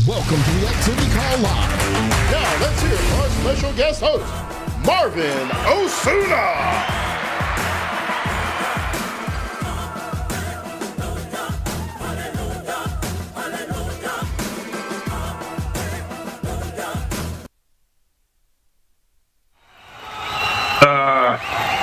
Welcome to the Activity Call Live. Now let's hear our special guest host, Marvin Osuna.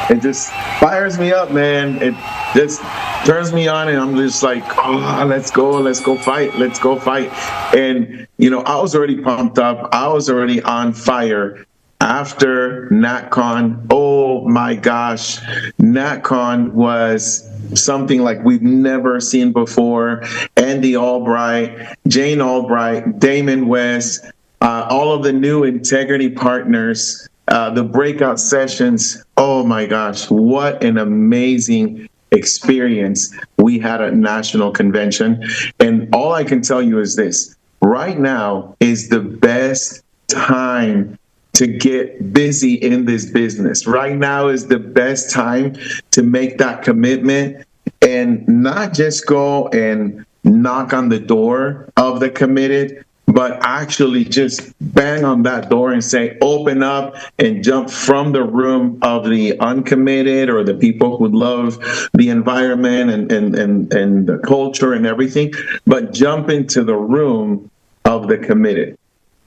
It just fires me up, man. It just turns me on, and I'm just like, oh, let's go fight, let's go fight. And, I was already pumped up. I was already on fire after NatCon. Oh my gosh. NatCon was something like we've never seen before. Andy Albright, Jane Albright, Damon West, all of the new integrity partners, the breakout sessions. Oh my gosh, what an amazing experience we had at National Convention. And all I can tell you is this: right now is the best time to get busy in this business. Right now is the best time to make that commitment and not just go and knock on the door of the committed, but actually just bang on that door and say, open up, and jump from the room of the uncommitted or the people who love the environment and the culture and everything, but jump into the room of the committed,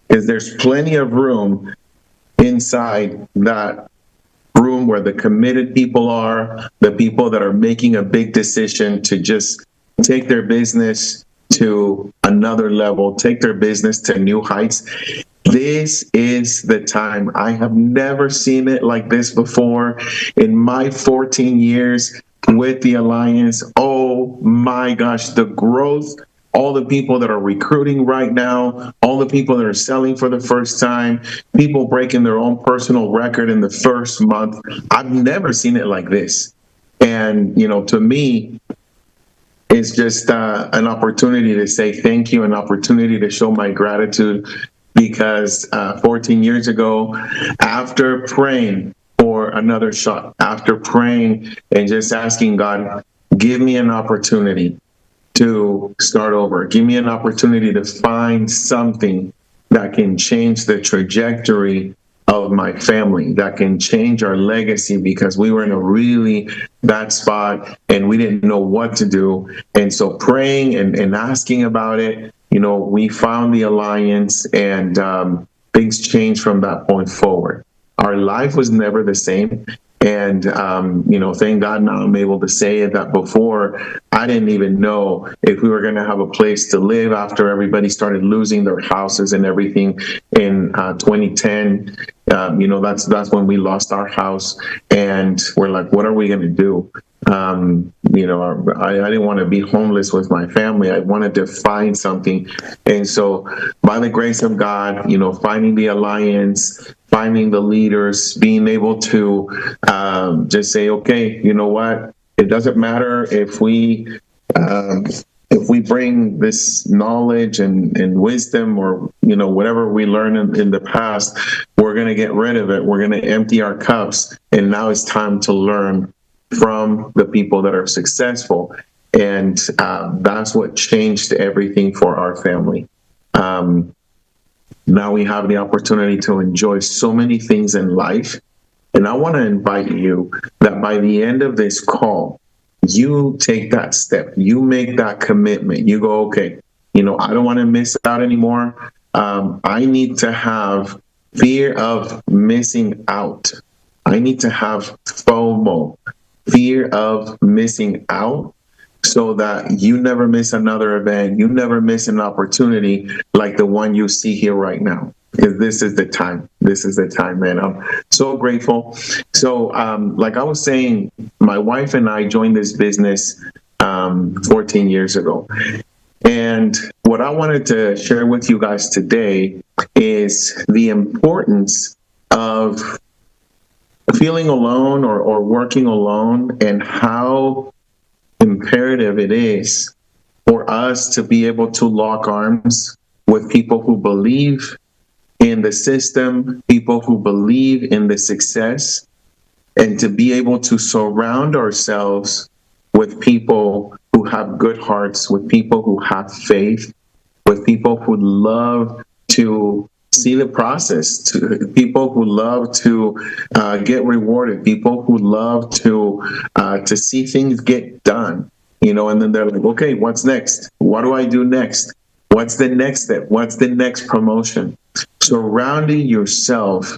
because there's plenty of room inside that room where the committed people are, the people that are making a big decision to just take their business to another level, take their business to new heights. This is the time. I have never seen it like this before in my 14 years with the Alliance. Oh my gosh, the growth, all the people that are recruiting right now, all the people that are selling for the first time, people breaking their own personal record in the first month. I've never seen it like this. And, to me, it's just an opportunity to say thank you, an opportunity to show my gratitude, because 14 years ago, after praying for another shot, after praying and just asking God, give me an opportunity to start over, give me an opportunity to find something that can change the trajectory of my family, that can change our legacy, because we were in a really bad spot and we didn't know what to do. And so praying and asking about it, we found the Alliance, and things changed from that point forward. Our life was never the same. And, thank God now I'm able to say it, that before I didn't even know if we were going to have a place to live after everybody started losing their houses and everything in 2010. That's when we lost our house, and we're like, what are we going to do? I didn't want to be homeless with my family. I wanted to find something. And so by the grace of God, finding the Alliance, finding the leaders, being able to just say, okay, you know what? It doesn't matter if we bring this knowledge and wisdom, or, whatever we learned in the past, we're going to get rid of it. We're going to empty our cups. And now it's time to learn from the people that are successful. And that's what changed everything for our family. Now we have the opportunity to enjoy so many things in life. And I want to invite you that by the end of this call, you take that step, you make that commitment. You go, okay, I don't want to miss out anymore. I need to have fear of missing out. I need to have FOMO, fear of missing out, so that you never miss another event, you never miss an opportunity like the one you see here right now. Because this is the time. This is the time, man. I'm so grateful. So, like I was saying, my wife and I joined this business 14 years ago. And what I wanted to share with you guys today is the importance of feeling alone or working alone, and how imperative it is for us to be able to lock arms with people who believe in the system, people who believe in the success, and to be able to surround ourselves with people who have good hearts, with people who have faith, with people who love to see the process, to people who love to get rewarded, people who love to see things get done, and then they're like, okay, what's next? What do I do next? What's the next step? What's the next promotion? Surrounding yourself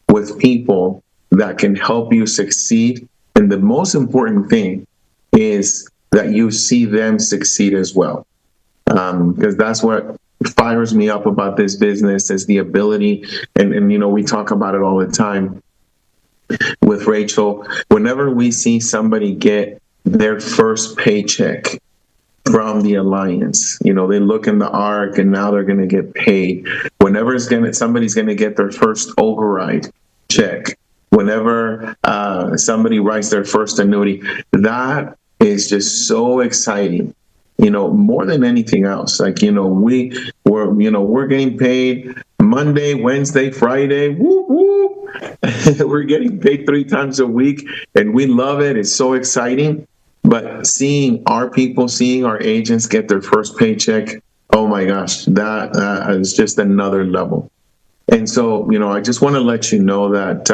with people that can help you succeed. And the most important thing is that you see them succeed as well. Because that's what fires me up about this business, is the ability, and we talk about it all the time with Rachel. Whenever we see somebody get their first paycheck from the alliance, they look in the arc and now they're going to get paid. Whenever somebody's going to get their first override check, whenever somebody writes their first annuity, that is just so exciting. More than anything else, we're getting paid Monday, Wednesday, Friday. Woo, woo. We're getting paid 3 times a week, and we love it. It's so exciting. But seeing our people, seeing our agents get their first paycheck, oh my gosh, that is just another level. And so, I just want to let you know that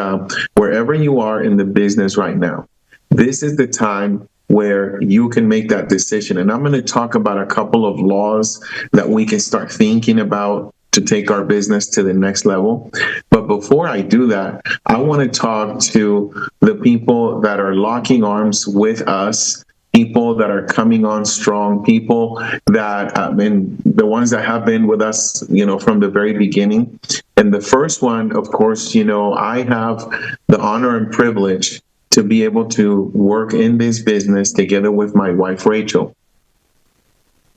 wherever you are in the business right now, this is the time where you can make that decision. And I'm going to talk about a couple of laws that we can start thinking about to take our business to the next level. But before I do that, I want to talk to the people that are locking arms with us, people that are coming on strong, people that and the ones that have been with us, from the very beginning. And the first one, of course, I have the honor and privilege to be able to work in this business together with my wife, Rachel.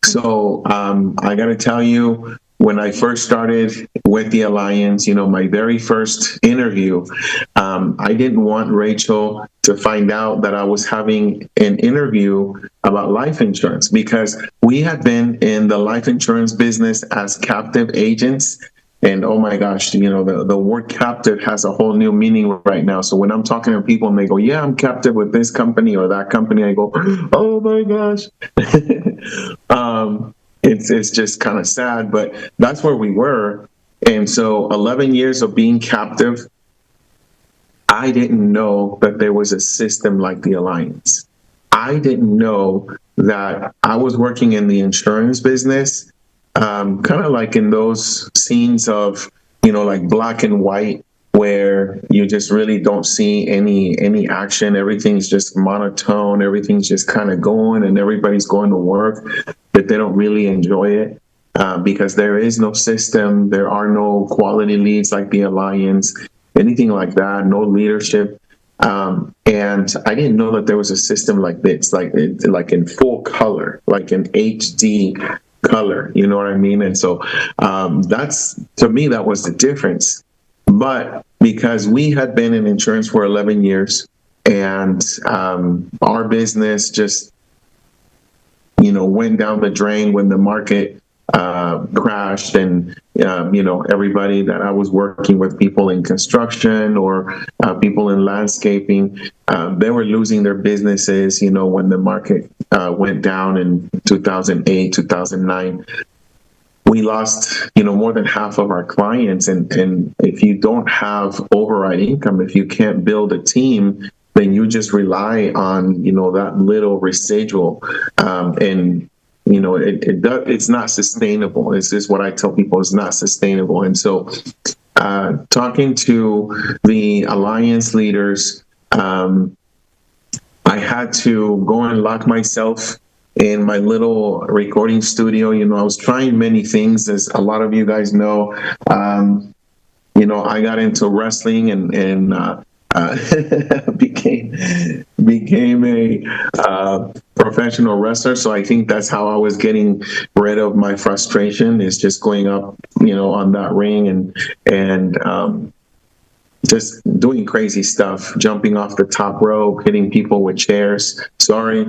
So I got to tell you, when I first started with the Alliance, my very first interview, I didn't want Rachel to find out that I was having an interview about life insurance, because we had been in the life insurance business as captive agents. And oh my gosh, the word captive has a whole new meaning right now. So when I'm talking to people and they go, yeah, I'm captive with this company or that company, I go, oh my gosh. It's just kind of sad, but that's where we were. And so 11 years of being captive, I didn't know that there was a system like the Alliance. I didn't know that I was working in the insurance business, kind of like in those scenes of, like black and white, where you just really don't see any action. Everything's just monotone. Everything's just kind of going, and everybody's going to work, but they don't really enjoy it because there is no system. There are no quality leads like the Alliance, anything like that, no leadership. And I didn't know that there was a system like this, like in full color, like in HD color, you know what I mean? And so that's, to me, that was the difference. But because we had been in insurance for 11 years and our business just, went down the drain when the market crashed, and everybody that I was working with, people in construction or people in landscaping, they were losing their businesses, when the market went down in 2008, 2009. We lost, more than half of our clients. And if you don't have override income, if you can't build a team, then you just rely on, that little residual. And it's not sustainable. It's just what I tell people, is not sustainable. And so talking to the Alliance leaders, I had to go and lock myself in my little recording studio. I was trying many things, as a lot of you guys know. I got into wrestling and became a professional wrestler. So I think that's how I was getting rid of my frustration, is just going up, on that ring and just doing crazy stuff, jumping off the top rope, hitting people with chairs. Sorry.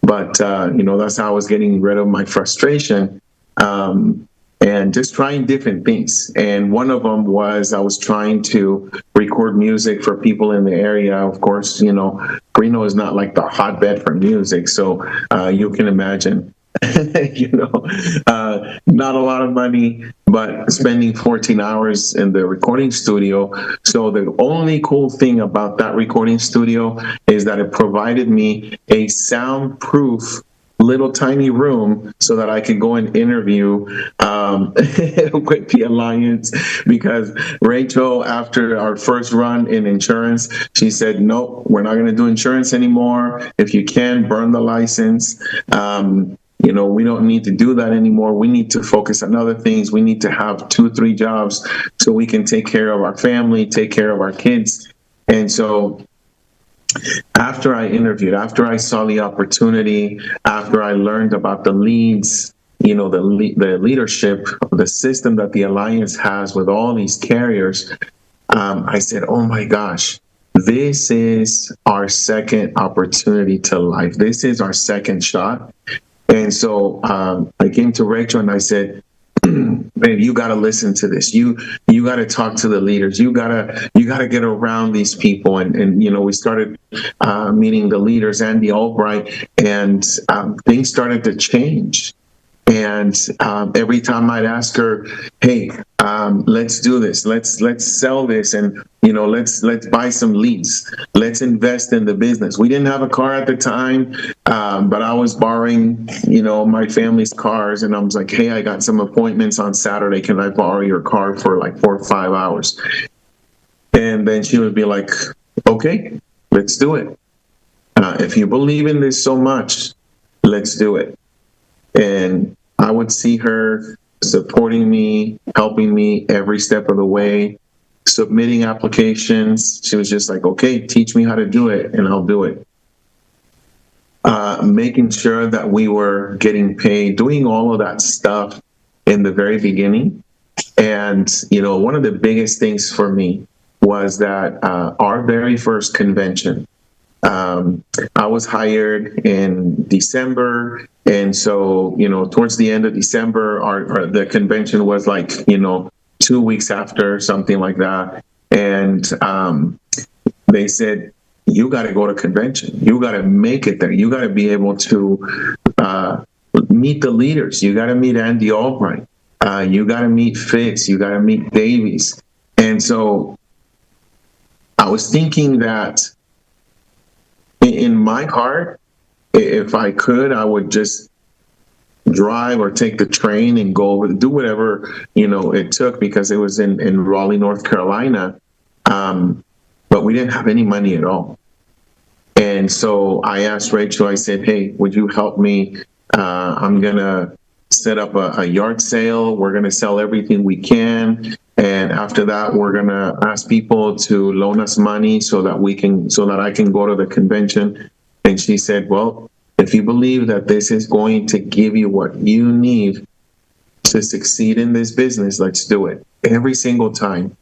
But that's how I was getting rid of my frustration. And just trying different things. And one of them was I was trying to record music for people in the area. Of course, Reno is not like the hotbed for music. So you can imagine, not a lot of money, but spending 14 hours in the recording studio. So the only cool thing about that recording studio is that it provided me a soundproof little tiny room so that I could go and interview with the Alliance, because Rachel, after our first run in insurance, she said, nope, we're not going to do insurance anymore. If you can, burn the license. We don't need to do that anymore. We need to focus on other things. We need to have 2-3 jobs so we can take care of our family, take care of our kids. And so after I interviewed, after I saw the opportunity, after I learned about the leads, the leadership, the system that the Alliance has with all these carriers, I said, oh my gosh, this is our second opportunity to life. This is our second shot. And so I came to Rachel and I said, babe, you got to listen to this. You got to talk to the leaders. You got to get around these people. And we started meeting the leaders, Andy Albright, and things started to change. And every time I'd ask her, hey, let's do this. Let's sell this, and let's buy some leads. Let's invest in the business. We didn't have a car at the time, but I was borrowing, my family's cars, and I was like, hey, I got some appointments on Saturday. Can I borrow your car for like 4 or 5 hours? And then she would be like, okay, let's do it. If you believe in this so much, let's do it. And I would see her supporting me, helping me every step of the way, submitting applications. She was just like, okay, teach me how to do it, and I'll do it. Making sure that we were getting paid, doing all of that stuff in the very beginning. And, one of the biggest things for me was that our very first convention, I was hired in December. And so, towards the end of December, the convention was like, 2 weeks after, something like that. And they said, you got to go to convention. You got to make it there. You got to be able to meet the leaders. You got to meet Andy Albright. You got to meet Fitz. You got to meet Davies. And so I was thinking that in my heart, if I could, I would just drive or take the train and go over, do whatever, it took, because it was in Raleigh, North Carolina. But we didn't have any money at all. And so I asked Rachel, I said, hey, would you help me? I'm going to set up a yard sale. We're going to sell everything we can. And after that, we're going to ask people to loan us money so that I can go to the convention. And she said, well, if you believe that this is going to give you what you need to succeed in this business, let's do it every single time.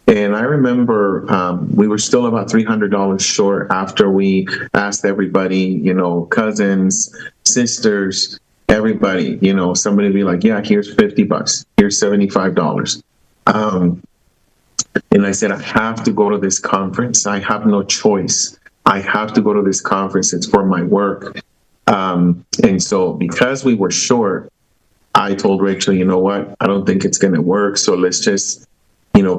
And I remember we were still about $300 short after we asked everybody, cousins, sisters, everybody, somebody would be like, yeah, here's $50, here's $75. And I said, I have to go to this conference. I have no choice. I have to go to this conference. It's for my work. And so because we were short, I told Rachel, you know what? I don't think it's going to work. So let's just,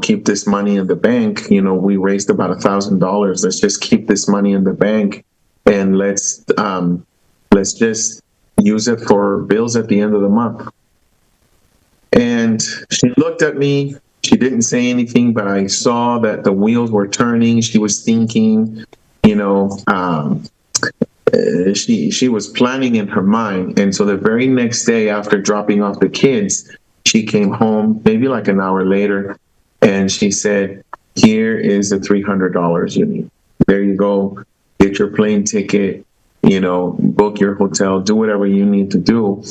keep this money in the bank. We raised about $1,000. Let's just keep this money in the bank, and let's just use it for bills at the end of the month. And she looked at me. She didn't say anything, but I saw that the wheels were turning. She was thinking, she was planning in her mind. And so the very next day, after dropping off the kids, she came home, maybe like an hour later, and she said, here is the $300 you need. There you go. Get your plane ticket, book your hotel, do whatever you need to do.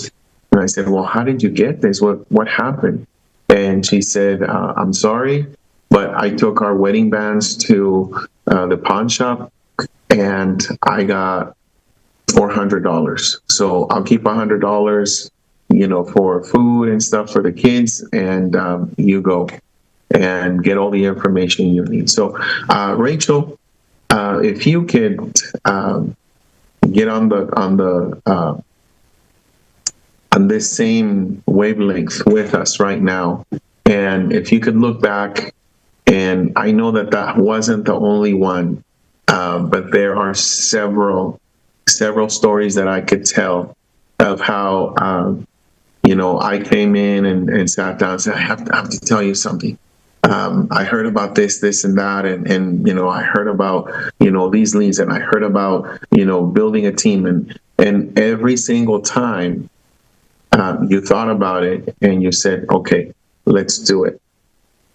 And I said, well, how did you get this? What happened? And she said, I'm sorry, but I took our wedding bands to the pawn shop, and I got $400. So I'll keep $100, for food and stuff for the kids, and you go and get all the information you need. So, Rachel, if you could get on the on this same wavelength with us right now. And if you could look back, and I know that that wasn't the only one, but there are several stories that I could tell of how, I came in and sat down and said, I have to tell you something. I heard about this and that, and I heard about, these leads, and I heard about, building a team, and every single time you thought about it and you said, okay, let's do it.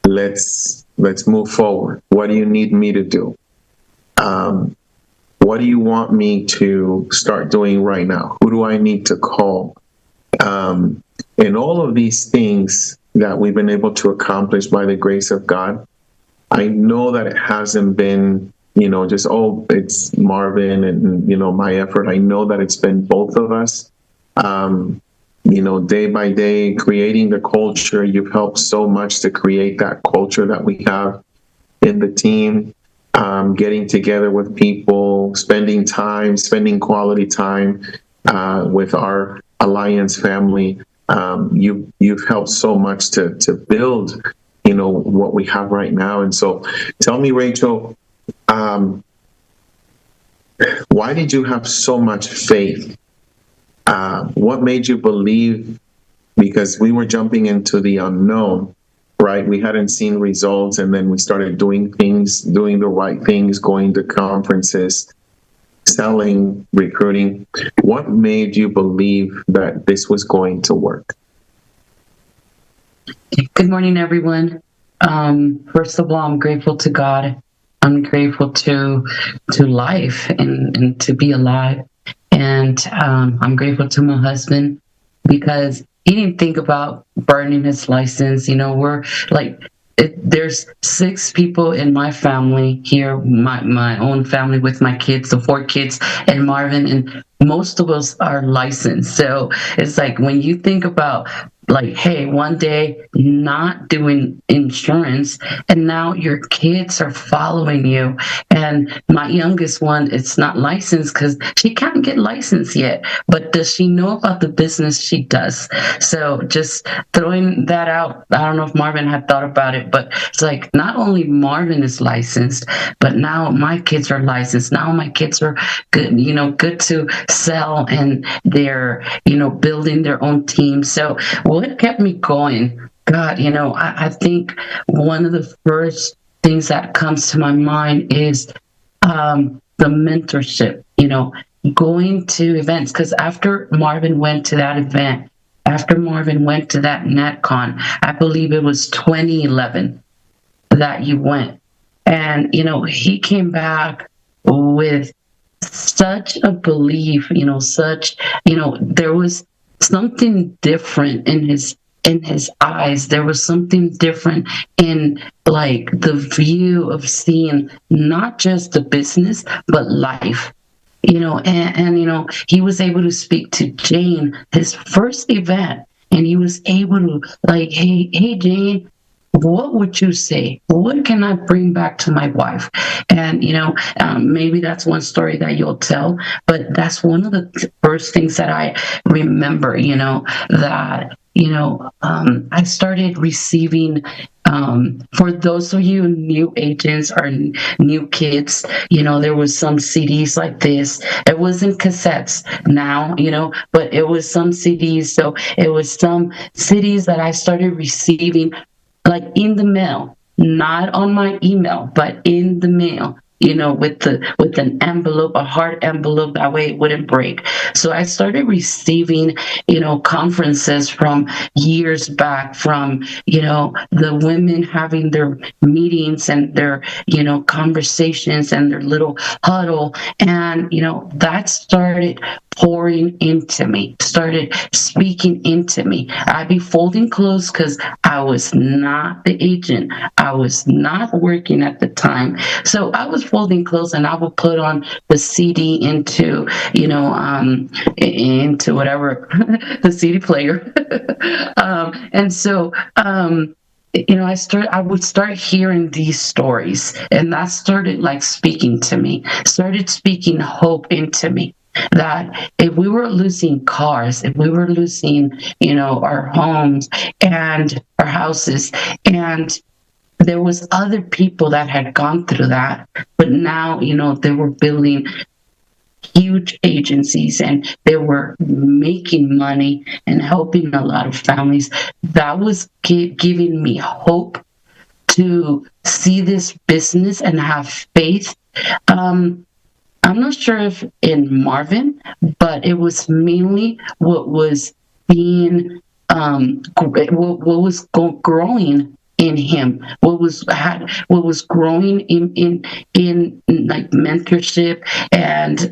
Let's move forward. What do you need me to do? What do you want me to start doing right now? Who do I need to call? And all of these things that we've been able to accomplish by the grace of God, I know that it hasn't been, just, it's Marvin and, my effort. I know that it's been both of us, day by day, creating the culture. You've helped so much to create that culture that we have in the team, getting together with people, spending quality time with our Alliance family. You've helped so much to build, what we have right now. And so tell me, Rachel, why did you have so much faith? What made you believe? Because we were jumping into the unknown, right? We hadn't seen results, and then we started doing the right things, going to conferences, selling, recruiting. What made you believe that this was going to work? Good morning, everyone. First of all, I'm grateful to God. I'm grateful to life and to be alive. And I'm grateful to my husband because he didn't think about burning his license. We're like, there's 6 people in my family here, my own family with my kids, the 4 kids and Marvin, and most of us are licensed. So it's like when you think about like, hey, one day not doing insurance and now your kids are following you. And my youngest one, it's not licensed because she can't get licensed yet, but does she know about the business? She does. So just throwing that out. I don't know if Marvin had thought about it, but it's like not only Marvin is licensed, but now my kids are licensed. Now my kids are good, good to sell, and they're, building their own team. So what kept me going? God, I think one of the first things that comes to my mind is the mentorship, going to events. Because after Marvin went to that event, after Marvin went to that NetCon, I believe it was 2011 that you went. And, he came back with such a belief, there was something different in his eyes. There was something different in like the view of seeing not just the business, but life. And he was able to speak to Jane, his first event, and he was able to like, hey Jane, what would you say? What can I bring back to my wife? And, maybe that's one story that you'll tell, but that's one of the first things that I remember, that, I started receiving, for those of you new agents or new kids, there was some CDs like this. It wasn't cassettes now, but it was some CDs. So it was some CDs that I started receiving like in the mail, not on my email, but in the mail, with an envelope, a hard envelope, that way it wouldn't break. So I started receiving, conferences from years back from, the women having their meetings and their, conversations and their little huddle. And, that started pouring into me, started speaking into me. I'd be folding clothes because I was not the agent. I was not working at the time. So I was folding clothes and I would put on the CD into, into whatever, the CD player. And so, I would start hearing these stories, and that started like speaking to me, started speaking hope into me. that if we were losing cars, if we were losing, our homes and our houses, and there was other people that had gone through that, but now, they were building huge agencies and they were making money and helping a lot of families. That was giving me hope to see this business and have faith. I'm not sure if in Marvin, but it was mainly what was being, what was growing in him, what was growing in like mentorship and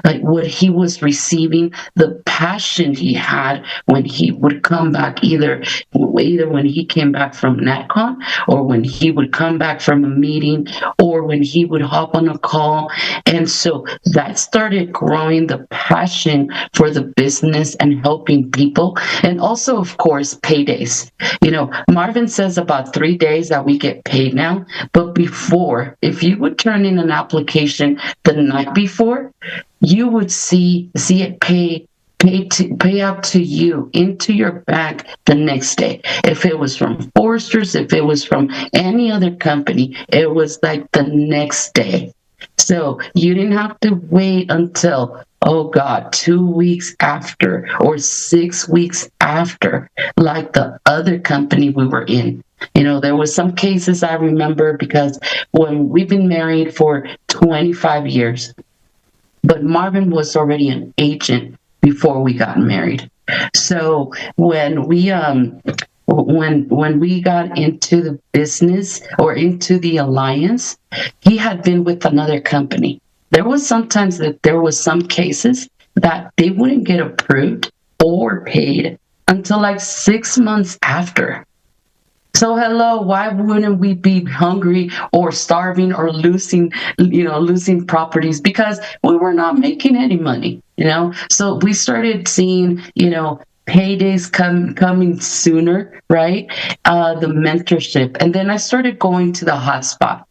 like what he was receiving, the passion he had when he would come back, either when he came back from NatCon, or when he would come back from a meeting, or when he would hop on a call. And so that started growing the passion for the business and helping people. And also, of course, paydays. Marvin says about 3 days that we get paid now. But before, if you would turn in an application the night before, you would see it pay out to you into your bank the next day. If it was from Foresters, if it was from any other company, it was like the next day. So you didn't have to wait until, oh God, 2 weeks after or 6 weeks after, like the other company we were in. There was some cases I remember, because when we've been married for 25 years, but Marvin was already an agent before we got married. So when we got into the business or into the alliance, he had been with another company. There was sometimes that there was some cases that they wouldn't get approved or paid until like 6 months after. So hello, why wouldn't we be hungry or starving or losing properties? Because we were not making any money, So we started seeing, paydays coming sooner, right? The mentorship. And then I started going to the hotspots.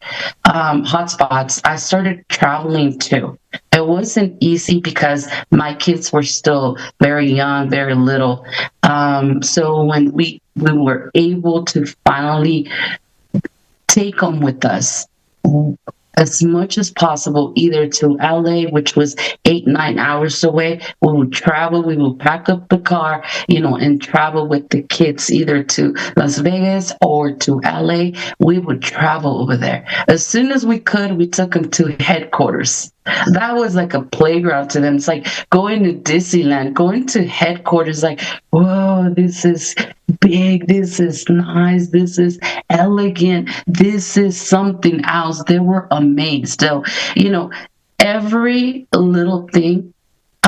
I started traveling too. It wasn't easy because my kids were still very young, very little. So when we were able to finally take them with us as much as possible, either to LA, which was 8-9 hours away. We would travel, we would pack up the car, and travel with the kids either to Las Vegas or to LA. We would travel over there. As soon as we could, we took them to headquarters. That was like a playground to them. It's like going to Disneyland, going to headquarters, like, whoa, this is big, this is nice, this is elegant, this is something else. They were amazed. So, every little thing,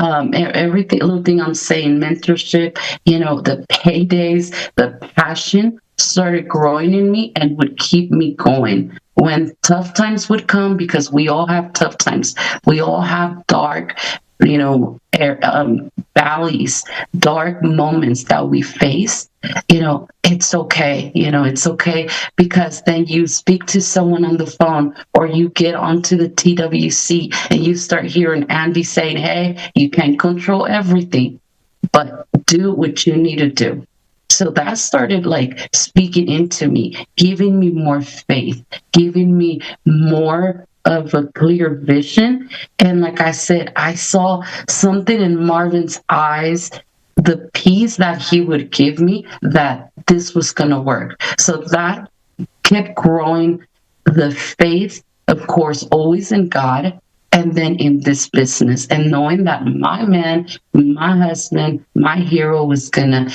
little thing I'm saying, mentorship, the paydays, the passion started growing in me and would keep me going. When tough times would come, because we all have tough times, we all have dark, valleys, dark moments that we face, it's okay. It's okay, because then you speak to someone on the phone, or you get onto the TWC and you start hearing Andy saying, hey, you can't control everything, but do what you need to do. So that started like speaking into me, giving me more faith, giving me more of a clear vision. And like I said, I saw something in Marvin's eyes, the peace that he would give me, that this was going to work. So that kept growing the faith, of course, always in God, and then in this business, and knowing that my man, my husband, my hero was gonna,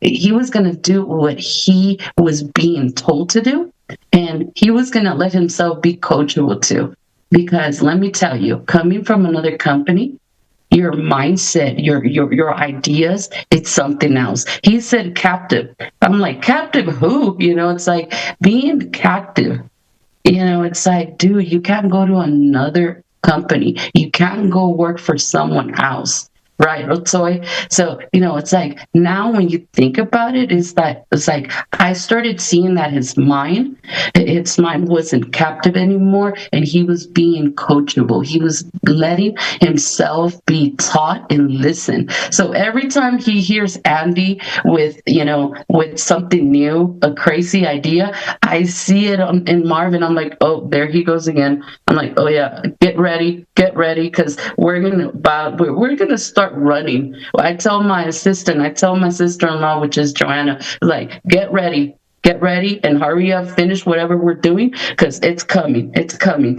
he was gonna do what he was being told to do, and he was gonna let himself be coachable too. Because let me tell you, coming from another company, your mindset, your ideas, it's something else. He said captive. I'm like, captive who? It's like being captive. It's like, dude, you can't go to another company. You can't go work for someone else, right, Otsoy? So, it's like now when you think about it, it's like I started seeing that his mind wasn't captive anymore, and he was being coachable. He was letting himself be taught and listen. So every time he hears Andy with something new, a crazy idea, I see it in Marvin. I'm like, oh, there he goes again. I'm like, oh yeah, get ready, because we're gonna start running. I tell my sister-in-law, which is Joanna, like, get ready and hurry up, finish whatever we're doing, because it's coming.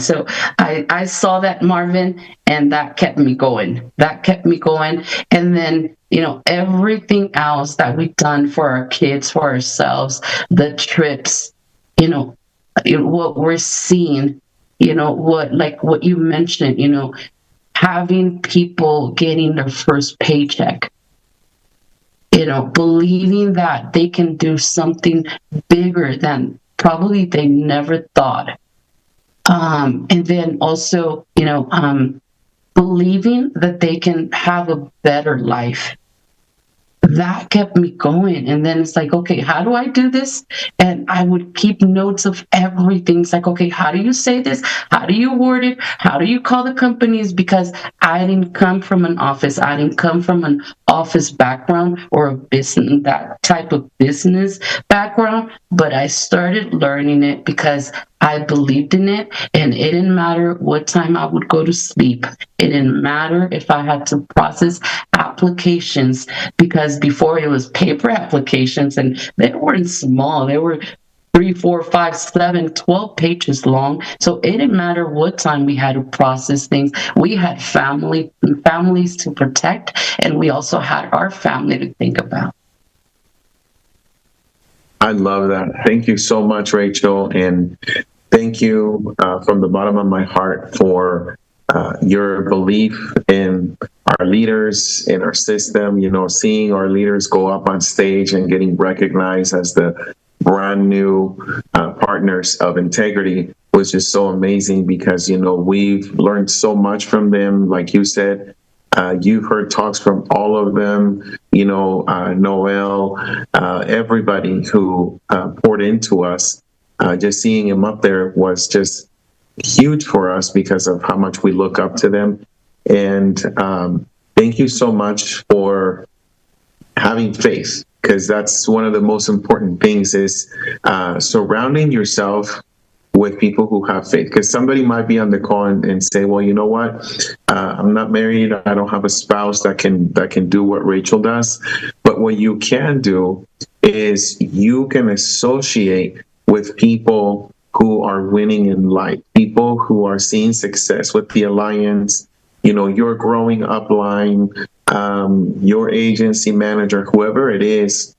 So I saw that, Marvin, and that kept me going. And then, everything else that we've done for our kids, for ourselves, the trips, what we're seeing, what you mentioned, having people getting their first paycheck, believing that they can do something bigger than probably they never thought. And then also, believing that they can have a better life. That kept me going. And then it's like, okay, how do I do this? And I would keep notes of everything. It's like, okay, how do you say this? How do you word it? How do you call the companies? Because I didn't come from an office. I didn't come from an office background or a business, that type of business background. But I started learning it because I believed in it, and it didn't matter what time I would go to sleep. It didn't matter if I had to process applications, because before it was paper applications, and they weren't small. They were 3, 4, 5, 7, 12 pages long. So it didn't matter what time we had to process things. We had families to protect, and we also had our family to think about. I love that. Thank you so much, Rachel. And thank you from the bottom of my heart for your belief in our leaders, in our system, seeing our leaders go up on stage and getting recognized as the brand new partners of integrity was just so amazing, because, we've learned so much from them. Like you said, you've heard talks from all of them, Noel, everybody who poured into us. Just seeing him up there was just huge for us because of how much we look up to them. And thank you so much for having faith, because that's one of the most important things, is surrounding yourself with people who have faith. Because somebody might be on the call and say, well, you know what? I'm not married. I don't have a spouse that can do what Rachel does. But what you can do is you can associate with people who are winning in life, people who are seeing success with the Alliance, your growing upline, your agency manager, whoever it is.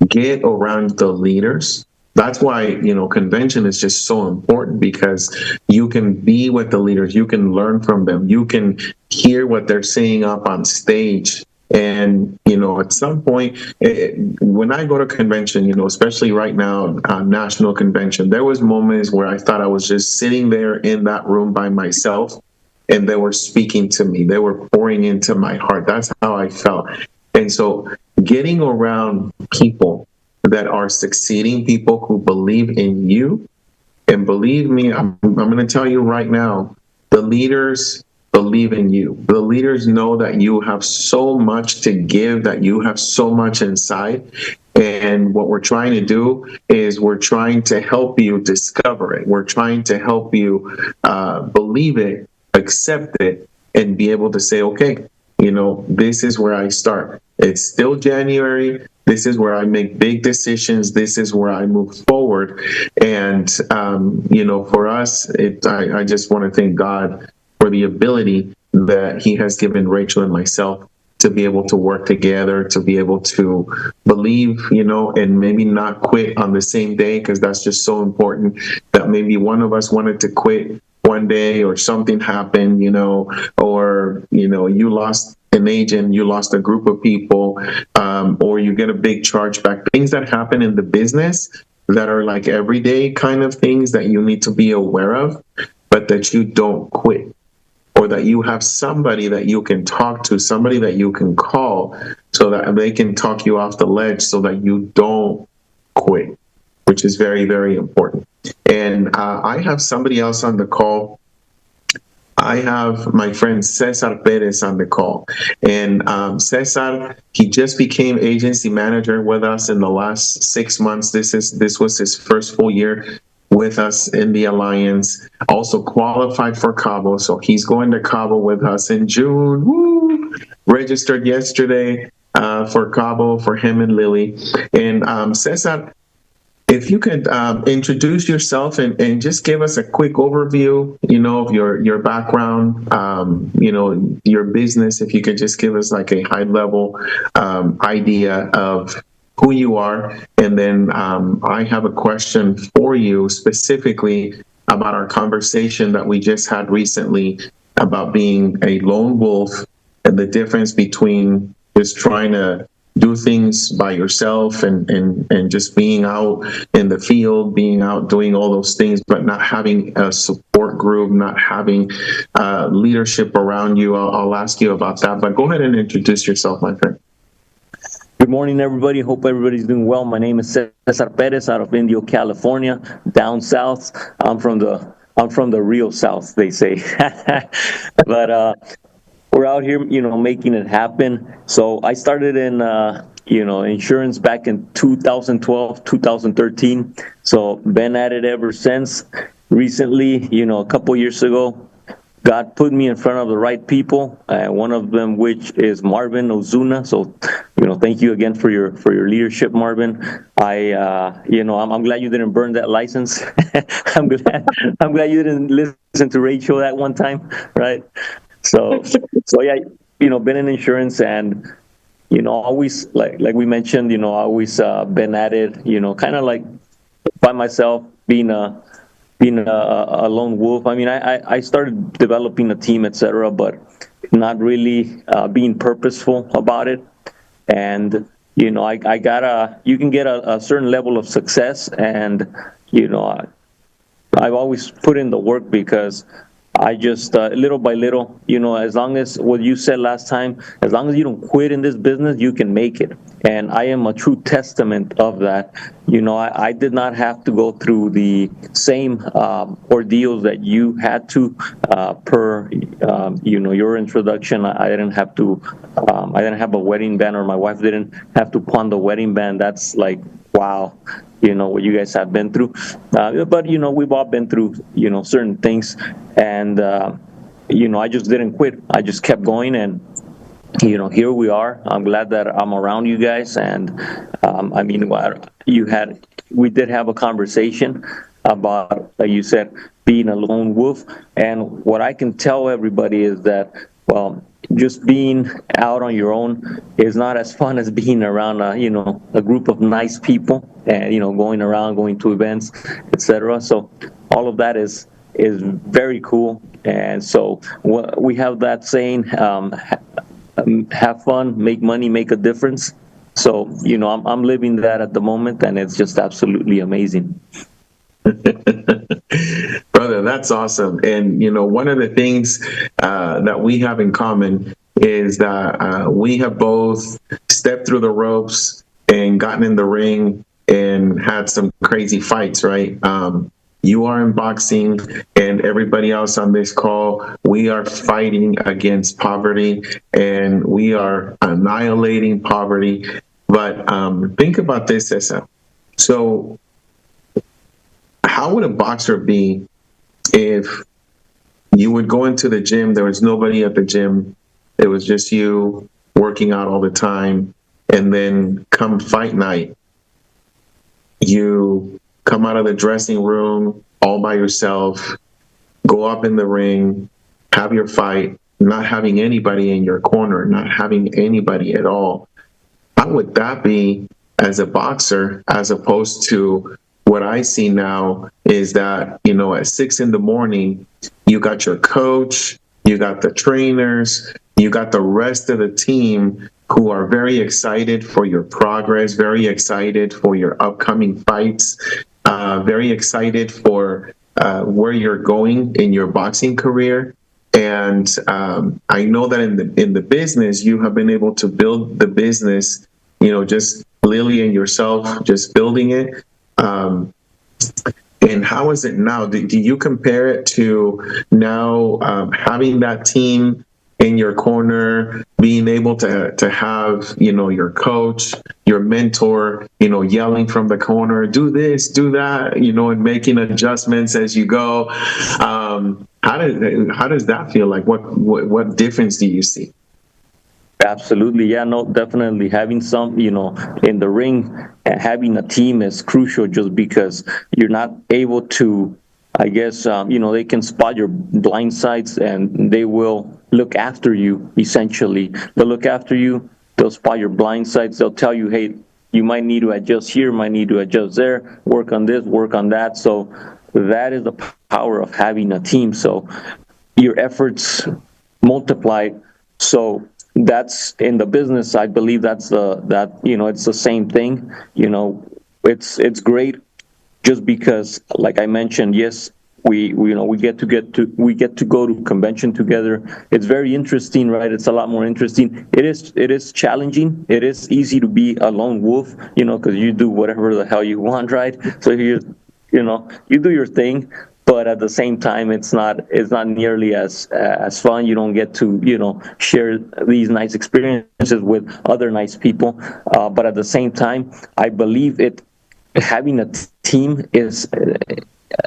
Get around the leaders. That's why, convention is just so important, because you can be with the leaders, you can learn from them, you can hear what they're saying up on stage. And, at some point, when I go to convention, especially right now, national convention, there was moments where I thought I was just sitting there in that room by myself, and they were speaking to me. They were pouring into my heart. That's how I felt. And so getting around people that are succeeding, people who believe in you, and believe me, I'm going to tell you right now, the leaders believe in you. The leaders know that you have so much to give, that you have so much inside. And what we're trying to do is we're trying to help you discover it. We're trying to help you believe it, accept it, and be able to say, okay, this is where I start. It's still January. This is where I make big decisions. This is where I move forward. And, for us, I just want to thank God for the ability that he has given Rachel and myself to be able to work together, to be able to believe, and maybe not quit on the same day, because that's just so important, that maybe one of us wanted to quit one day, or something happened, or, you lost an agent, you lost a group of people, or you get a big chargeback, things that happen in the business that are like everyday kind of things that you need to be aware of, but that you don't quit, or that you have somebody that you can talk to, somebody that you can call so that they can talk you off the ledge so that you don't quit, which is very, very important. And I have somebody else on the call. I have my friend Cesar Perez on the call. And Cesar, he just became agency manager with us in the last 6 months. This was his first full year with us in the Alliance. Also qualified for Cabo, so he's going to Cabo with us in June. Woo! Registered yesterday for Cabo for him and Lily. And Cesar, if you could introduce yourself and just give us a quick overview, of your background, your business. If you could just give us like a high level idea of who you are. And then I have a question for you specifically about our conversation that we just had recently about being a lone wolf and the difference between just trying to do things by yourself and just being out in the field, being out doing all those things, but not having a support group, not having leadership around you. I'll ask you about that, but go ahead and introduce yourself, my friend. Good morning, everybody. Hope everybody's doing well. My name is Cesar Perez out of Indio, California, down south. I'm from the real south, they say. But we're out here, making it happen. So I started in, insurance back in 2012, 2013. So been at it ever since. Recently, a couple years ago, God put me in front of the right people. One of them, which is Marvin Osuna. So, thank you again for your leadership, Marvin. I'm glad you didn't burn that license. I'm glad you didn't listen to Rachel that one time, right? So yeah, been in insurance and, always like we mentioned, always been at it, kind of like by myself, being a lone wolf. I mean, I started developing a team, etc., but not really being purposeful about it. And, you can get a certain level of success and, I've always put in the work because I just, little by little, as long as what you said last time, as long as you don't quit in this business, you can make it. And I am a true testament of that. I did not have to go through the same ordeals that you had to per, your introduction. I didn't have to, I didn't have a wedding band, or my wife didn't have to pawn the wedding band. That's like, wow. What you guys have been through. But, we've all been through, certain things. And, I just didn't quit. I just kept going. And, here we are. I'm glad that I'm around you guys. And, we did have a conversation about, like you said, being a lone wolf. And what I can tell everybody is that, well, just being out on your own is not as fun as being around a group of nice people and going around, going to events, etc. So all of that is very cool. And so we have that saying, have fun, make money, make a difference. So I'm living that at the moment, and it's just absolutely amazing. Brother, that's awesome. And, one of the things that we have in common is that we have both stepped through the ropes and gotten in the ring and had some crazy fights, right? You are in boxing, and everybody else on this call, we are fighting against poverty, and we are annihilating poverty. But think about this, Cesar. So how would a boxer be if you would go into the gym, there was nobody at the gym, it was just you working out all the time, and then come fight night, you come out of the dressing room all by yourself, go up in the ring, have your fight, not having anybody in your corner, not having anybody at all? How would that be as a boxer, as opposed to what I see now is that, at 6 a.m, you got your coach, you got the trainers, you got the rest of the team who are very excited for your progress, very excited for your upcoming fights, very excited for where you're going in your boxing career. And I know that in the business, you have been able to build the business, just Lily and yourself, just building it. And how is it now? Do you compare it to now having that team in your corner, being able to have, your coach, your mentor, yelling from the corner, do this, do that, and making adjustments as you go. How does that feel like? What difference do you see? Absolutely. Yeah, no, definitely. Having some, in the ring, and having a team is crucial just because you're not able to, I guess, they can spot your blind sides and they will look after you, essentially. They'll look after you, they'll spot your blind sides, they'll tell you, hey, you might need to adjust here, might need to adjust there, work on this, work on that. So that is the power of having a team. So your efforts multiplied. So that's in the business. I believe it's the same thing. It's great just because, like I mentioned, yes, we get to go to convention together. It's very interesting, right? It's a lot more interesting. It is challenging. It is easy to be a lone wolf, because you do whatever the hell you want, right? So you do your thing. But at the same time, it's not nearly as fun. You don't get to share these nice experiences with other nice people. But at the same time, I believe having a team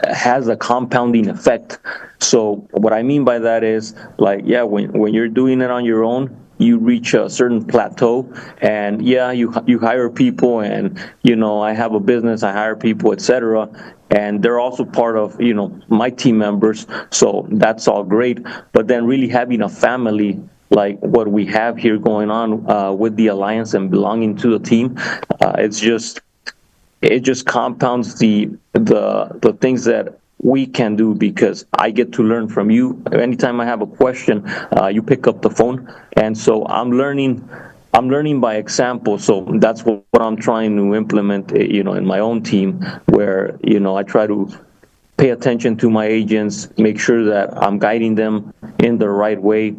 has a compounding effect. So what I mean by that is, like, yeah, when you're doing it on your own, you reach a certain plateau, and yeah, you hire people, and I have a business, I hire people, etc., and they're also part of my team members, so that's all great. But then really having a family like what we have here going on with the alliance and belonging to the team, it just compounds the things that we can do, because I get to learn from you. Anytime I have a question, you pick up the phone, and so I'm learning by example. So that's what I'm trying to implement, in my own team, where I try to pay attention to my agents, make sure that I'm guiding them in the right way,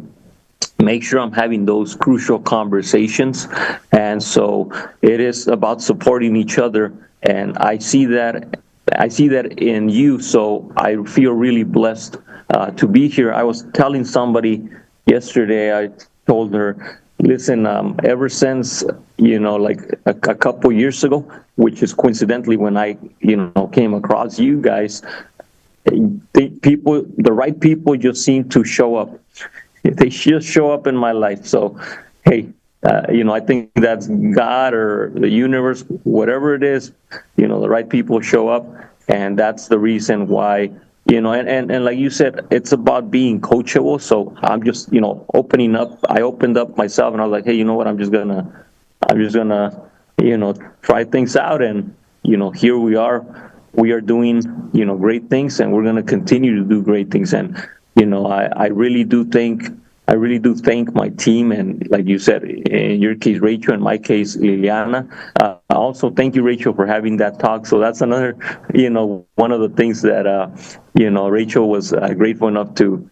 make sure I'm having those crucial conversations. And so it is about supporting each other, and I see that in you. So I feel really blessed to be here. I was telling somebody yesterday, I told her, listen, ever since, like a couple years ago, which is coincidentally when I, came across you guys, the right people just seem to show up. They just show up in my life. So, hey, I think that's God or the universe, whatever it is, the right people show up. And that's the reason why, and like you said, it's about being coachable. So I'm just, opening up. I opened up myself, and I was like, hey, you know what? I'm just gonna, try things out. And, here we are. We are doing, great things, and we're gonna continue to do great things. And, I really do thank my team, and like you said, in your case, Rachel, in my case, Liliana. Also, thank you, Rachel, for having that talk. So that's another, one of the things that, Rachel was grateful enough to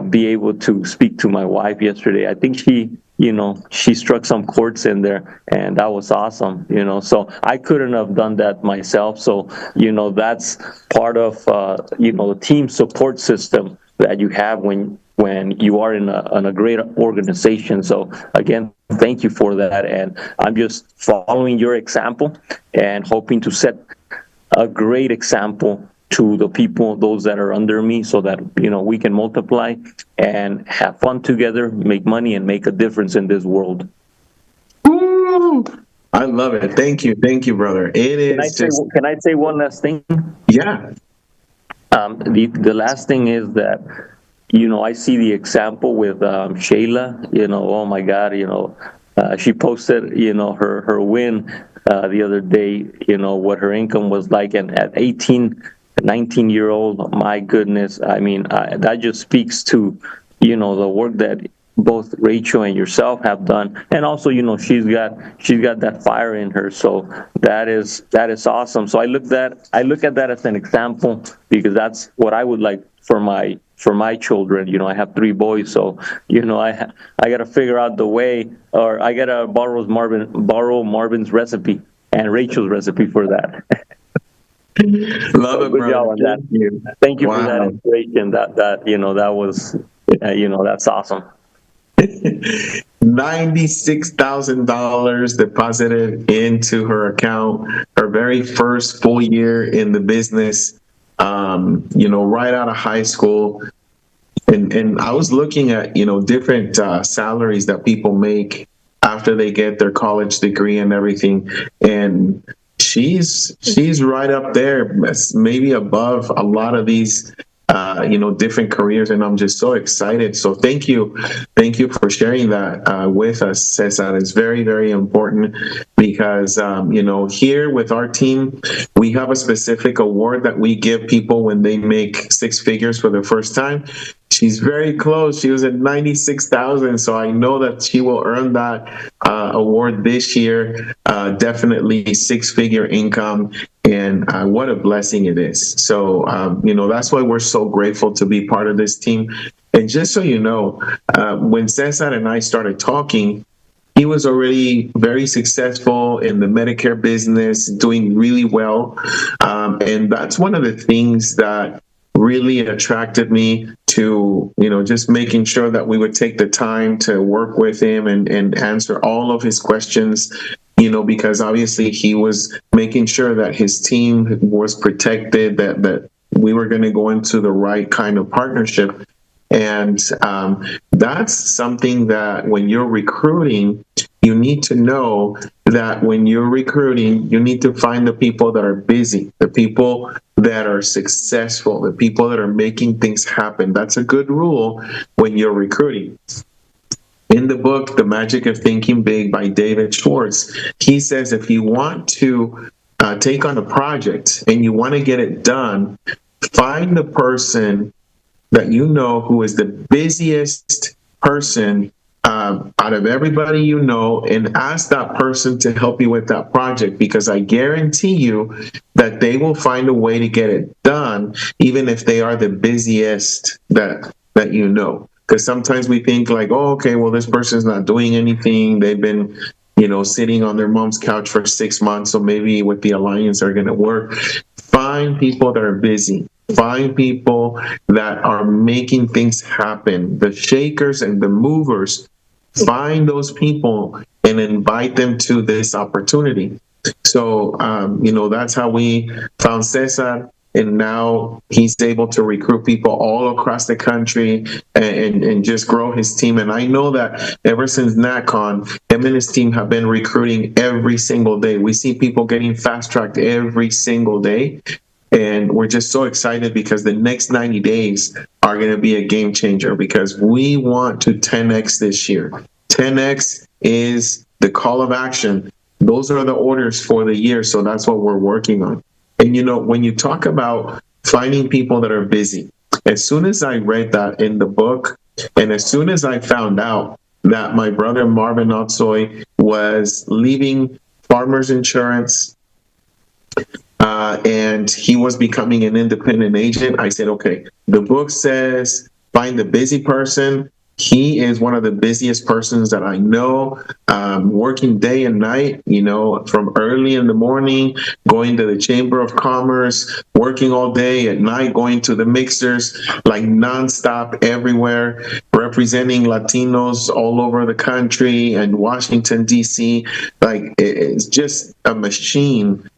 be able to speak to my wife yesterday. I think she struck some chords in there, and that was awesome, so I couldn't have done that myself. So, that's part of, the team support system that you have when you are in a great organization. So again, thank you for that. And I'm just following your example and hoping to set a great example to the people, those that are under me, so that, we can multiply and have fun together, make money, and make a difference in this world. Ooh, I love it. Thank you, brother. Can I say one last thing? Yeah. The last thing is that, I see the example with Shayla. Oh my God, she posted, her win the other day. What her income was like, and at 18, 19-year-old, my goodness, I mean, that just speaks to, the work that both Rachel and yourself have done, and also, she's got that fire in her. So that is awesome. So I look at that as an example, because that's what I would like for my children. I have 3 boys, so I got to figure out the way, or I got to borrow Marvin's recipe and Rachel's recipe for that. Love it, Good brother. job on that. Thank you for that inspiration. That was that's awesome. $96,000 deposited into her account, her very first full year in the business, right out of high school. And I was looking at, different salaries that people make after they get their college degree and everything. And she's right up there, maybe above a lot of these different careers, and I'm just so excited. So thank you for sharing that with us, Cesar. It's very, very important because here with our team, we have a specific award that we give people when they make 6 figures for the first time. She's very close. She was at 96,000, so I know that she will earn that award this year. Definitely 6-figure income, and what a blessing it is. So, that's why we're so grateful to be part of this team. And just so you know, when Cesar and I started talking, he was already very successful in the Medicare business, doing really well. And that's one of the things that really attracted me to, just making sure that we would take the time to work with him and answer all of his questions, because obviously he was making sure that his team was protected, that we were going to go into the right kind of partnership. And that's something that when you're recruiting, you need to know that when you're recruiting, you need to find the people that are busy, the people that are successful, the people that are making things happen. That's a good rule when you're recruiting. In the book, The Magic of Thinking Big by David Schwartz, he says if you want to take on a project and you want to get it done, find the person that you know who is the busiest person out of everybody and ask that person to help you with that project, because I guarantee you that they will find a way to get it done, even if they are the busiest that you know. Because sometimes we think like, oh, okay, well, this person's not doing anything. They've been, sitting on their mom's couch for 6 months, so maybe with the alliance are going to work. Find people that are busy. Find people that are making things happen, the shakers and the movers. Find those people and invite them to this opportunity. So, that's how we found Cesar. And now he's able to recruit people all across the country and just grow his team. And I know that ever since NatCon, him and his team have been recruiting every single day. We see people getting fast-tracked every single day. And we're just so excited because the next 90 days are going to be a game changer, because we want to 10X this year. 10X is the call of action. Those are the orders for the year. So that's what we're working on. And, when you talk about finding people that are busy, as soon as I read that in the book, and as soon as I found out that my brother Marvin Osuna was leaving Farmers Insurance, and he was becoming an independent agent, I said, okay, the book says find the busy person. He is one of the busiest persons that I know, working day and night, from early in the morning, going to the Chamber of Commerce, working all day, at night going to the mixers, like nonstop everywhere, representing Latinos all over the country and Washington, D.C. Like, it's just a machine.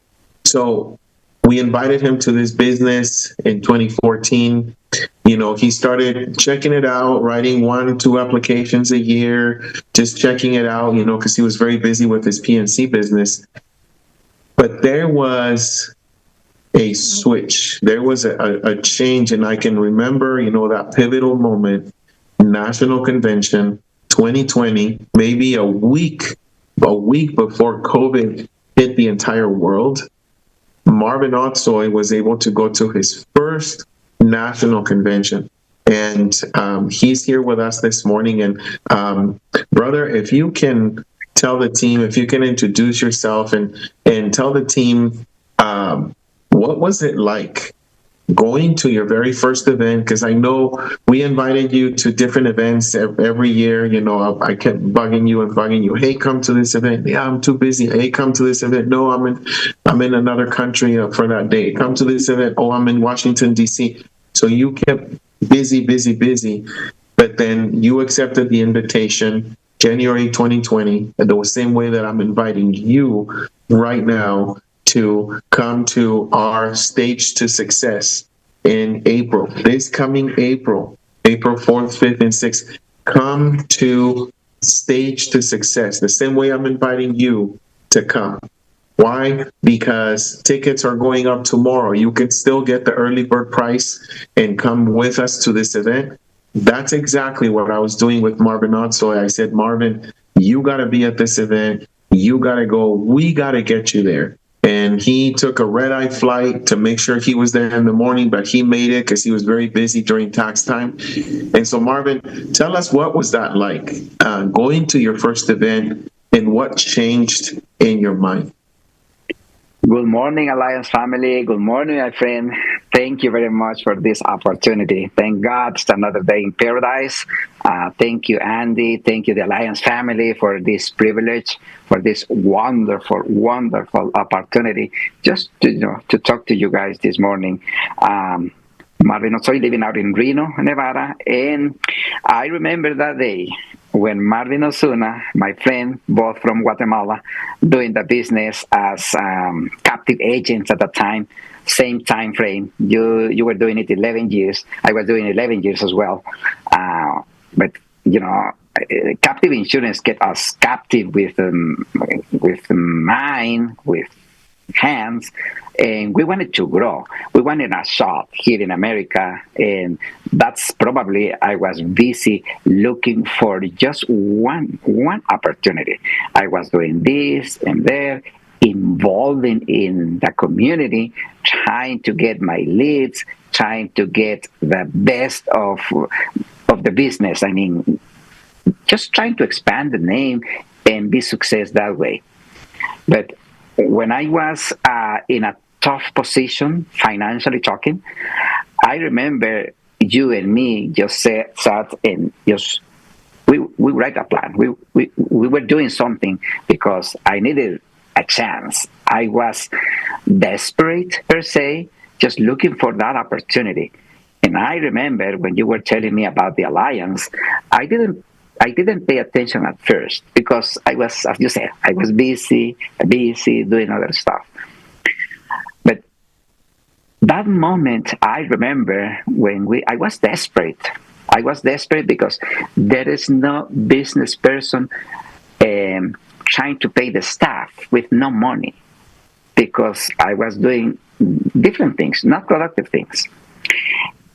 So we invited him to this business in 2014. He started checking it out, writing 1-2 applications a year, just checking it out, because he was very busy with his PNC business. But there was a switch. There was a change. And I can remember, that pivotal moment, National Convention 2020, maybe a week before COVID hit the entire world. Marvin Osuna was able to go to his first national convention, and he's here with us this morning. And brother, if you can tell the team, if you can introduce yourself and tell the team what was it like going to your very first event, because I know we invited you to different events every year. You know, I kept bugging you and bugging you. Hey, come to this event. Yeah, I'm too busy. Hey, come to this event. No, I'm in another country for that day. Come to this event. Oh, I'm in Washington, D.C. So you kept busy, busy, busy. But then you accepted the invitation January 2020, and the same way that I'm inviting you right now to come to our Stage to Success in April. This coming April 4th, 5th, and 6th. Come to Stage to Success. The same way I'm inviting you to come. Why? Because tickets are going up tomorrow. You can still get the early bird price and come with us to this event. That's exactly what I was doing with Marvin Osuna. I said, Marvin, you got to be at this event. You got to go. We got to get you there. And he took a red-eye flight to make sure he was there in the morning, but he made it because he was very busy during tax time. And so, Marvin, tell us, what was that like, going to your first event, and what changed in your mind? Good morning, Alliance family. Good morning, my friend. Thank you very much for this opportunity. Thank God it's another day in paradise. Thank you, Andy. Thank you, the Alliance family, for this privilege, for this wonderful, wonderful opportunity just to talk to you guys this morning. Marvin Osuna, living out in Reno, Nevada, and I remember that day when Marvin Osuna, my friend, both from Guatemala, doing the business as captive agents at the time, same time frame. You were doing it 11 years. I was doing 11 years as well. But captive insurance get us captive with mind, with hands, and we wanted to grow. We wanted a shot here in America, and that's probably I was busy looking for just one opportunity. I was doing this and there, involving in the community, trying to get my leads, trying to get the best of the business. I mean, just trying to expand the name and be success that way. But when I was in a tough position, financially talking, I remember you and me just sat and just we write a plan. We were doing something because I needed a chance. I was desperate per se, just looking for that opportunity. And I remember when you were telling me about the Alliance, I didn't pay attention at first because I was, as you said, I was busy doing other stuff. But that moment, I remember when I was desperate. I was desperate because there is no business person trying to pay the staff with no money, because I was doing different things, not productive things.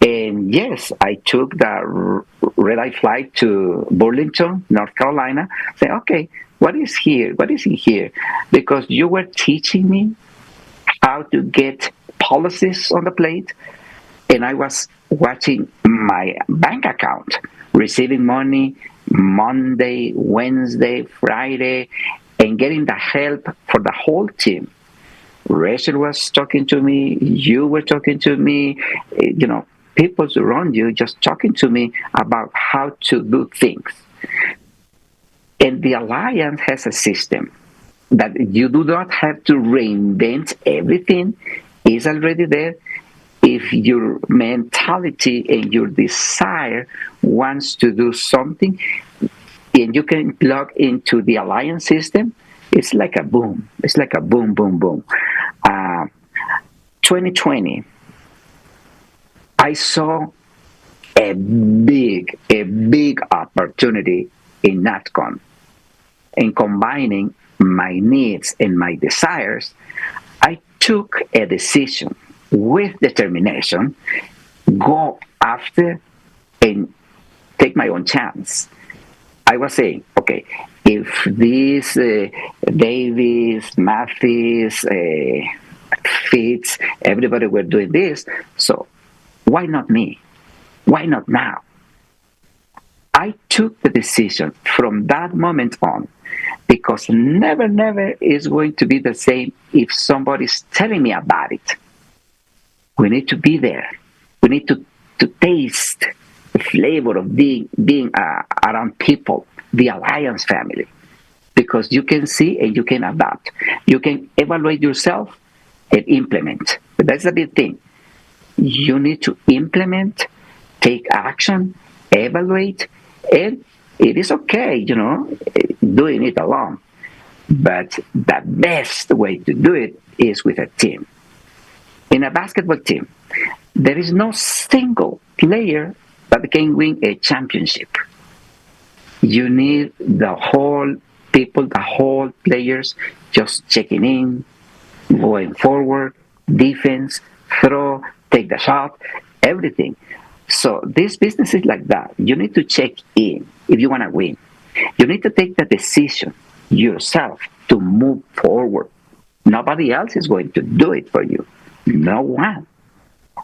And yes, I took the red-eye flight to Burlington, North Carolina. Say, okay, what is here? What is in here? Because you were teaching me how to get policies on the plate, and I was watching my bank account, receiving money Monday, Wednesday, Friday, and getting the help for the whole team. Rachel was talking to me. You were talking to me. People around you just talking to me about how to do things. And the Alliance has a system that you do not have to reinvent everything. It's already there. If your mentality and your desire wants to do something, and you can plug into the Alliance system, it's like a boom. It's like a boom, boom, boom. 2020, I saw a big opportunity in NatCon. In combining my needs and my desires, I took a decision with determination, go after and take my own chance. I was saying, okay, if these Davis, Mathis, Fitz, everybody were doing this, so why not me? Why not now? I took the decision from that moment on, because never is going to be the same if somebody's telling me about it. We need to be there. We need to taste the flavor of being around people, the Alliance family, because you can see and you can adapt. You can evaluate yourself and implement. But that's the big thing. You need to implement, take action, evaluate, and it is okay, doing it alone. But the best way to do it is with a team. In a basketball team, there is no single player that can win a championship. You need the whole people, the whole players just checking in, going forward, defense, throw, take the shot, everything. So this business is like that. You need to check in if you want to win. You need to take the decision yourself to move forward. Nobody else is going to do it for you. No one.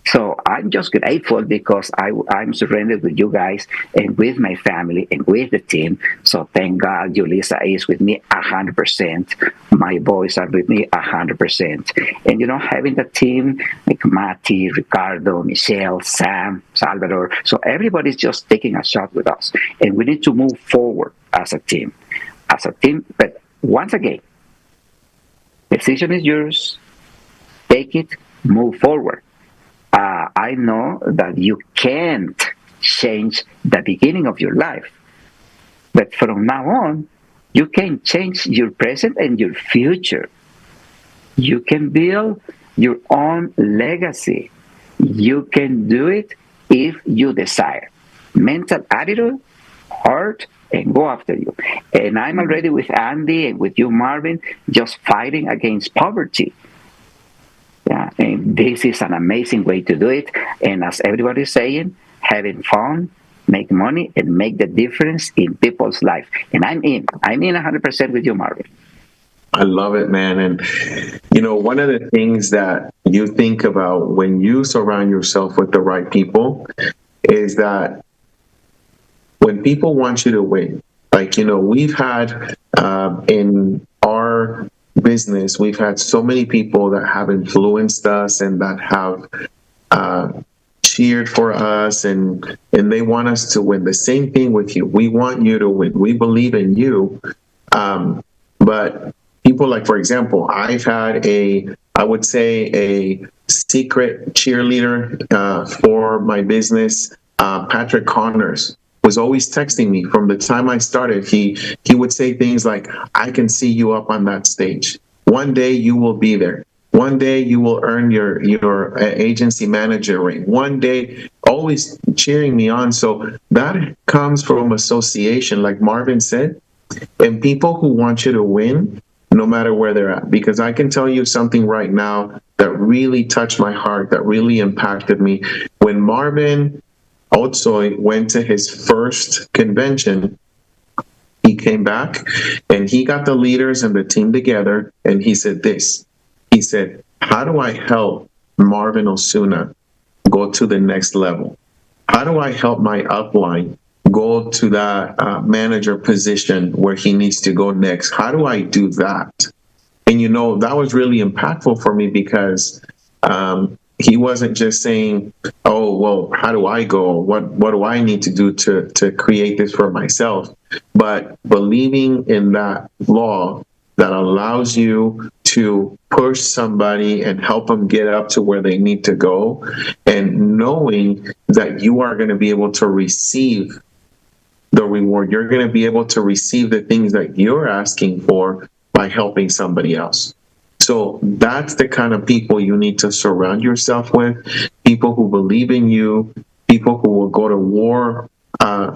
So I'm just grateful because I'm surrendered with you guys and with my family and with the team. So thank God Julissa is with me 100%. My boys are with me 100%. And having the team like Mati, Ricardo, Michelle, Sam, Salvador. So everybody's just taking a shot with us. And we need to move forward as a team. But once again, decision is yours. Take it, move forward. I know that you can't change the beginning of your life, but from now on, you can change your present and your future. You can build your own legacy. You can do it if you desire. Mental attitude, heart, and go after you. And I'm already with Andy and with you, Marvin, just fighting against poverty. Yeah, and this is an amazing way to do it. And as everybody's saying, having fun, make money, and make the difference in people's life. And I'm in 100% with you, Marvin. I love it, man. And, one of the things that you think about when you surround yourself with the right people is that when people want you to win, we've had in our business, we've had so many people that have influenced us and that have cheered for us and they want us to win. The same thing with you. We want you to win. We believe in you. But people like, for example, I've had I would say a secret cheerleader for my business, Patrick Connors. Was always texting me from the time I started. He would say things like, I can see you up on that stage. One day you will be there. One day you will earn your agency manager ring. One day, always cheering me on. So that comes from association, like Marvin said, and people who want you to win, no matter where they're at. Because I can tell you something right now that really touched my heart, that really impacted me. When Marvin Otsoy went to his first convention, he came back and he got the leaders and the team together and he said this. He said, how do I help Marvin Osuna go to the next level? How do I help my upline go to that manager position where he needs to go next? How do I do that? And that was really impactful for me because he wasn't just saying, oh, well, how do I go? What do I need to do to create this for myself? But believing in that law that allows you to push somebody and help them get up to where they need to go, and knowing that you are going to be able to receive the reward. You're going to be able to receive the things that you're asking for by helping somebody else. So that's the kind of people you need to surround yourself with, people who believe in you, people who will go to war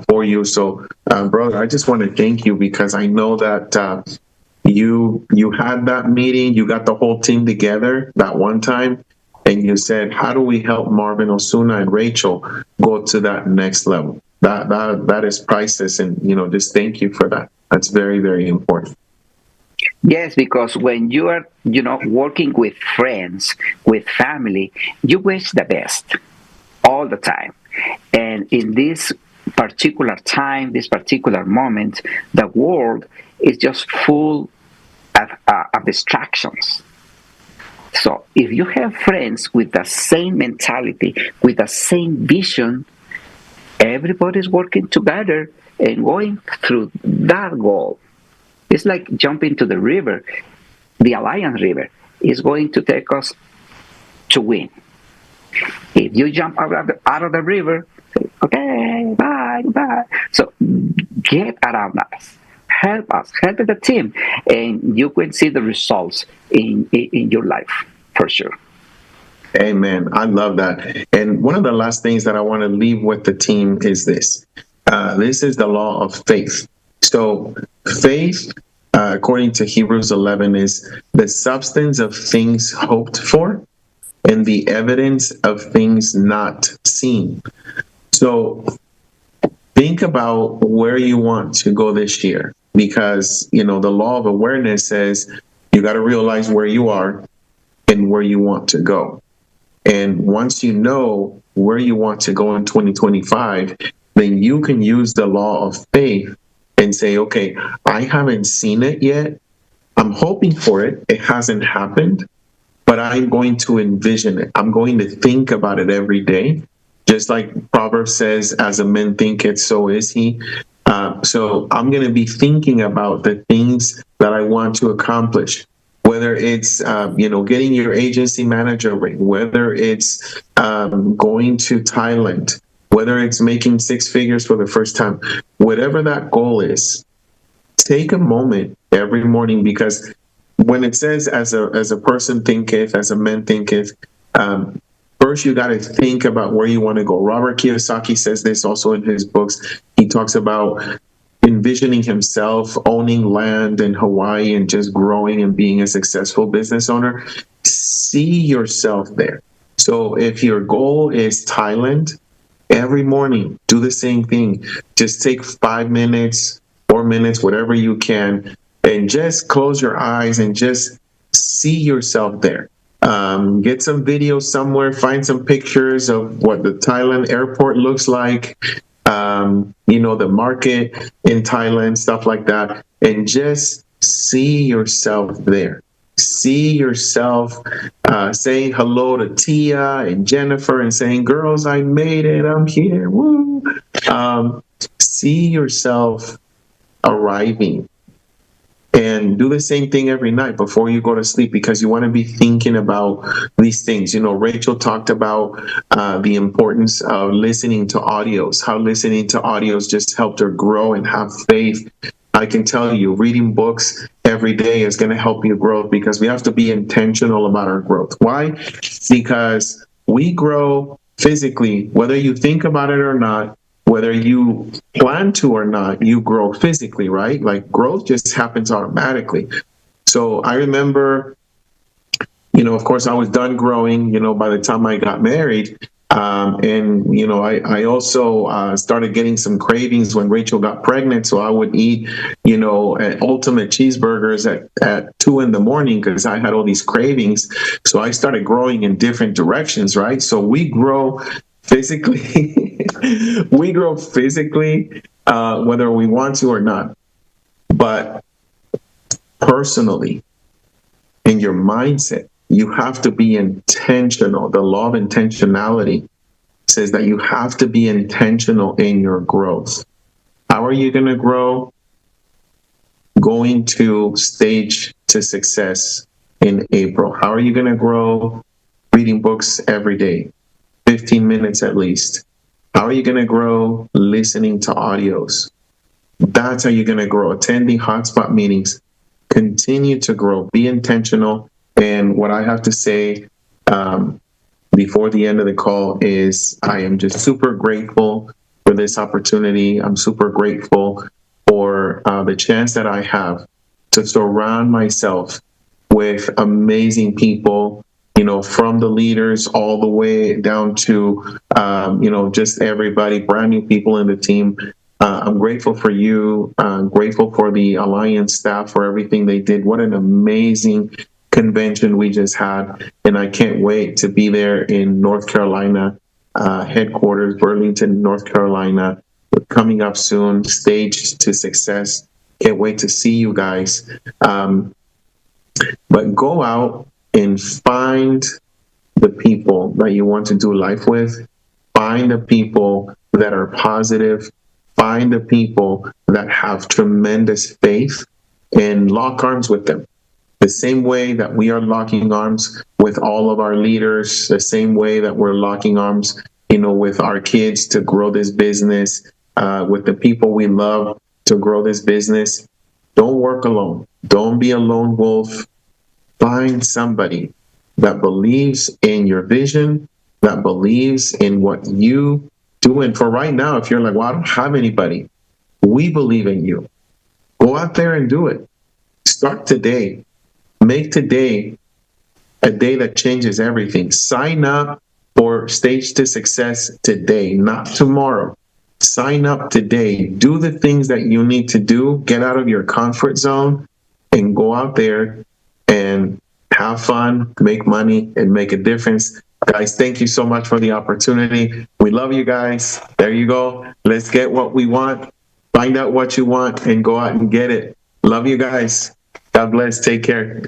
for you. So, brother, I just want to thank you because I know that you had that meeting, you got the whole team together that one time, and you said, how do we help Marvin Osuna and Rachel go to that next level? That is priceless, and just thank you for that. That's very, very important. Yes, because when you are, working with friends, with family, you wish the best all the time. And in this particular time, this particular moment, the world is just full of distractions. So if you have friends with the same mentality, with the same vision, everybody's working together and going through that goal. It's like jumping to the river. The Alliance River is going to take us to win. If you jump out of the river, say, okay, bye, bye. So get around us, help the team, and you can see the results in your life for sure. Amen. I love that. And one of the last things that I want to leave with the team is this. This is the law of faith. So faith, according to Hebrews 11, is the substance of things hoped for and the evidence of things not seen. So think about where you want to go this year, because, the law of awareness says you got to realize where you are and where you want to go. And once you know where you want to go in 2025, then you can use the law of faith and say, okay, I haven't seen it yet. I'm hoping for it. It hasn't happened, but I'm going to envision it. I'm going to think about it every day. Just like Proverbs says, as a man thinketh, so is he. So I'm going to be thinking about the things that I want to accomplish. Whether it's, getting your agency manager ring, whether it's going to Thailand, whether it's making six figures for the first time, whatever that goal is, take a moment every morning, because when it says as a person thinketh, as a man thinketh, first you got to think about where you want to go. Robert Kiyosaki says this also in his books. He talks about envisioning himself owning land in Hawaii and just growing and being a successful business owner. See yourself there. So if your goal is Thailand, every morning, do the same thing. Just take 5 minutes, 4 minutes, whatever you can, and just close your eyes and just see yourself there. Get some videos somewhere, find some pictures of what the Thailand airport looks like, the market in Thailand, stuff like that, and just see yourself there. See yourself saying hello to Tia and Jennifer and saying, girls, I made it, I'm here, woo. See yourself arriving. And do the same thing every night before you go to sleep, because you want to be thinking about these things. Rachel talked about the importance of listening to audios, how listening to audios just helped her grow and have faith. I can tell you, reading books every day is going to help you grow, because we have to be intentional about our growth. Why? Because we grow physically, whether you think about it or not. Whether you plan to or not, you grow physically, right? Like growth just happens automatically. So I remember, of course, I was done growing, by the time I got married. I also started getting some cravings when Rachel got pregnant. So I would eat, ultimate cheeseburgers at 2 a.m. because I had all these cravings. So I started growing in different directions, right? So we grow physically. We grow physically, whether we want to or not. But personally, in your mindset, you have to be intentional. The law of intentionality says that you have to be intentional in your growth. How are you going to grow? Going to stage to success in April. How are you going to grow? Reading books every day, 15 minutes at least. How are you going to grow? Listening to audios. That's how you're going to grow. Attending hotspot meetings. Continue to grow. Be intentional. And what I have to say before the end of the call is I am just super grateful for this opportunity. I'm super grateful for the chance that I have to surround myself with amazing people, from the leaders all the way down to, just everybody, brand new people in the team. I'm grateful for you. I'm grateful for the Alliance staff for everything they did. What an amazing convention we just had. And I can't wait to be there in North Carolina, headquarters, Burlington, North Carolina, coming up soon, Stage to Success. Can't wait to see you guys. But go out and find the people that you want to do life with. Find the people that are positive. Find the people that have tremendous faith and lock arms with them. The same way that we are locking arms with all of our leaders, the same way that we're locking arms, with our kids to grow this business, with the people we love to grow this business. Don't work alone. Don't be a lone wolf. Find somebody that believes in your vision, that believes in what you do. And for right now, if you're like, well, I don't have anybody, we believe in you. Go out there and do it. Start today. Make today a day that changes everything. Sign up for Stage to Success today, not tomorrow. Sign up today. Do the things that you need to do. Get out of your comfort zone and go out there and have fun, make money, and make a difference. Guys, thank you so much for the opportunity. We love you guys. There you go. Let's get what we want. Find out what you want and go out and get it. Love you guys. God bless. Take care.